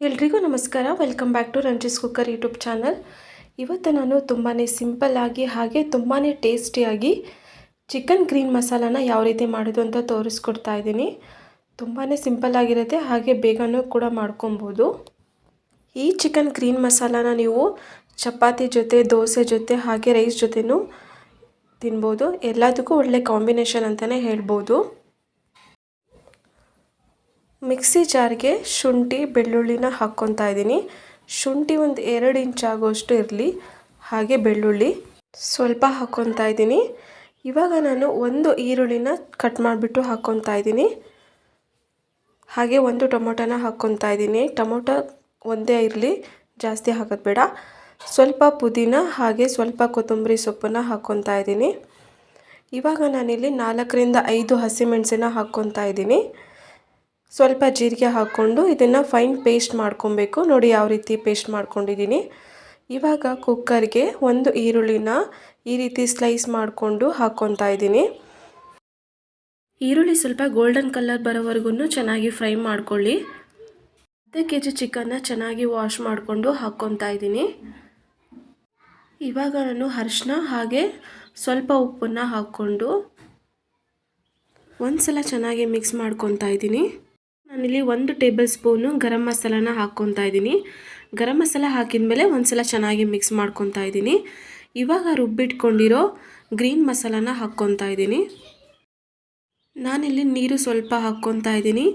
ಎಲ್ರಿಗೂ ನಮಸ್ಕಾರ. Welcome back to Ranji's cooker YouTube channel. ಇವತ್ತು ನಾನು ತುಂಬಾ ಸಿಂಪಲ್ಲಾಗಿ ಹಾಗೆ ತುಂಬಾ ಟೇಸ್ಟಿಯಾಗಿ ಚಿಕನ್ ಗ್ರೀನ್ ಮಸಾಲಾನ ಯಾವ ರೀತಿ ಮಾಡೋದು ಅಂತ ತೋರಿಸ್ಕೊಡ್ತಾ ಇದ್ದೀನಿ. ತುಂಬಾ ಸಿಂಪಲ್ಲಾಗಿರುತ್ತೆ, ಹಾಗೆ ಬೇಗನೂ ಕೂಡ ಮಾಡ್ಕೊಬೋದು. ಈ ಚಿಕನ್ ಗ್ರೀನ್ ಮಸಾಲಾನ ನೀವು ಚಪಾತಿ ಜೊತೆ, ದೋಸೆ ಜೊತೆ, ಹಾಗೆ ರೈಸ್ ಜೊತೆನೂ ತಿನ್ಬೋದು. ಎಲ್ಲದಕ್ಕೂ ಒಳ್ಳೆ ಕಾಂಬಿನೇಷನ್ ಅಂತಲೇ ಹೇಳ್ಬೋದು. ಮಿಕ್ಸಿ ಜಾರ್ಗೆ ಶುಂಠಿ ಬೆಳ್ಳುಳ್ಳಿನ ಹಾಕ್ಕೊತಾ ಇದ್ದೀನಿ. ಶುಂಠಿ ಒಂದು 2 ಇಂಚ್ ಆಗೋಷ್ಟು ಇರಲಿ, ಹಾಗೆ ಬೆಳ್ಳುಳ್ಳಿ ಸ್ವಲ್ಪ ಹಾಕ್ಕೊತಾ ಇದ್ದೀನಿ. ಇವಾಗ ನಾನು ಒಂದು ಈರುಳ್ಳಿನ ಕಟ್ ಮಾಡಿಬಿಟ್ಟು ಹಾಕ್ಕೊತಾ ಇದ್ದೀನಿ. ಹಾಗೆ ಒಂದು ಟೊಮೊಟೊನ ಹಾಕ್ಕೊತಾ ಇದ್ದೀನಿ. ಟೊಮೊಟೊ ಒಂದೇ ಇರಲಿ, ಜಾಸ್ತಿ ಹಾಕೋದು ಬೇಡ. ಸ್ವಲ್ಪ ಪುದೀನ ಹಾಗೆ ಸ್ವಲ್ಪ ಕೊತ್ತಂಬರಿ ಸೊಪ್ಪನ್ನು ಹಾಕ್ಕೊತಾ ಇದ್ದೀನಿ. ಇವಾಗ ನಾನಿಲ್ಲಿ 4ರಿಂದ 5 ಹಸಿಮೆಣಸನ್ನ ಹಾಕ್ಕೊತಾ ಇದ್ದೀನಿ. ಸ್ವಲ್ಪ ಜೀರಿಗೆ ಹಾಕ್ಕೊಂಡು ಇದನ್ನು ಫೈನ್ ಪೇಸ್ಟ್ ಮಾಡ್ಕೊಬೇಕು. ನೋಡಿ ಯಾವ ರೀತಿ ಪೇಸ್ಟ್ ಮಾಡ್ಕೊಂಡಿದ್ದೀನಿ. ಇವಾಗ ಕುಕ್ಕರ್ಗೆ ಒಂದು ಈರುಳ್ಳಿನ ಈ ರೀತಿ ಸ್ಲೈಸ್ ಮಾಡಿಕೊಂಡು ಹಾಕ್ಕೊತಾ ಇದ್ದೀನಿ. ಈರುಳ್ಳಿ ಸ್ವಲ್ಪ ಗೋಲ್ಡನ್ ಕಲರ್ ಬರೋವರೆಗೂ ಚೆನ್ನಾಗಿ ಫ್ರೈ ಮಾಡ್ಕೊಳ್ಳಿ. ಅರ್ಧ kg ಚಿಕನ್ನ ಚೆನ್ನಾಗಿ ವಾಶ್ ಮಾಡಿಕೊಂಡು ಹಾಕ್ಕೊತಾ ಇದ್ದೀನಿ. ಇವಾಗ ನಾನು ಅರಿಶಿನ ಹಾಗೆ ಸ್ವಲ್ಪ ಉಪ್ಪನ್ನು ಹಾಕ್ಕೊಂಡು ಒಂದು ಸಲ ಚೆನ್ನಾಗಿ ಮಿಕ್ಸ್ ಮಾಡ್ಕೊತಾ ಇದ್ದೀನಿ. ನಾನಿಲ್ಲಿ 1 ಟೇಬಲ್ ಸ್ಪೂನು ಗರಂ ಮಸಾಲಾನ ಹಾಕ್ಕೊತಾ ಇದ್ದೀನಿ. ಗರಂ ಮಸಾಲ ಹಾಕಿದ ಮೇಲೆ ಒಂದು ಸಲ ಚೆನ್ನಾಗಿ ಮಿಕ್ಸ್ ಮಾಡ್ಕೊತಾ ಇದ್ದೀನಿ. ಇವಾಗ ರುಬ್ಬಿಟ್ಕೊಂಡಿರೋ ಗ್ರೀನ್ ಮಸಾಲಾನ ಹಾಕ್ಕೊತಾ ಇದ್ದೀನಿ. ನಾನಿಲ್ಲಿ ನೀರು ಸ್ವಲ್ಪ ಹಾಕ್ಕೊತಾ ಇದ್ದೀನಿ.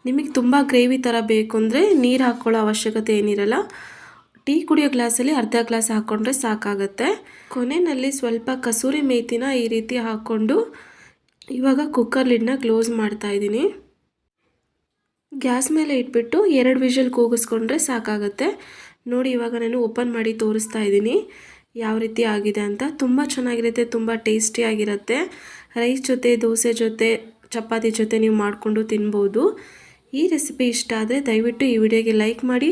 ನಿಮಗೆ ತುಂಬ ಗ್ರೇವಿ ಥರ ಬೇಕು ಅಂದರೆ ನೀರು ಹಾಕ್ಕೊಳ್ಳೋ ಅವಶ್ಯಕತೆ ಏನಿರಲ್ಲ. ಟೀ ಕುಡಿಯೋ ಗ್ಲಾಸಲ್ಲಿ ಅರ್ಧ ಗ್ಲಾಸ್ ಹಾಕ್ಕೊಂಡ್ರೆ ಸಾಕಾಗುತ್ತೆ. ಕೊನೆಯಲ್ಲಿ ಸ್ವಲ್ಪ ಕಸೂರಿ ಮೇಥಿನ ಈ ರೀತಿ ಹಾಕ್ಕೊಂಡು ಇವಾಗ ಕುಕ್ಕರ್ ಲಿಡ್ನ ಕ್ಲೋಸ್ ಮಾಡ್ತಾ ಇದ್ದೀನಿ. ಗ್ಯಾಸ್ ಮೇಲೆ ಇಟ್ಬಿಟ್ಟು 2 ವಿಷಲ್ ಕೂಗಿಸ್ಕೊಂಡ್ರೆ ಸಾಕಾಗುತ್ತೆ. ನೋಡಿ ಇವಾಗ ನಾನು ಓಪನ್ ಮಾಡಿ ತೋರಿಸ್ತಾ ಇದ್ದೀನಿ ಯಾವ ರೀತಿ ಆಗಿದೆ ಅಂತ. ತುಂಬ ಚೆನ್ನಾಗಿರುತ್ತೆ, ತುಂಬ ಟೇಸ್ಟಿಯಾಗಿರುತ್ತೆ. ರೈಸ್ ಜೊತೆ, ದೋಸೆ ಜೊತೆ, ಚಪಾತಿ ಜೊತೆ ನೀವು ಮಾಡಿಕೊಂಡು ತಿನ್ಬೋದು. ಈ ರೆಸಿಪಿ ಇಷ್ಟ ಆದರೆ ದಯವಿಟ್ಟು ಈ ವಿಡಿಯೋಗೆ ಲೈಕ್ ಮಾಡಿ.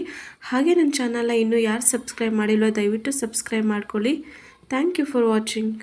ಹಾಗೆ ನನ್ನ ಚಾನಲ್ನ ಇನ್ನೂ ಯಾರು ಸಬ್ಸ್ಕ್ರೈಬ್ ಮಾಡಿಲ್ವೋ ದಯವಿಟ್ಟು ಸಬ್ಸ್ಕ್ರೈಬ್ ಮಾಡ್ಕೊಳ್ಳಿ. Thank you for watching.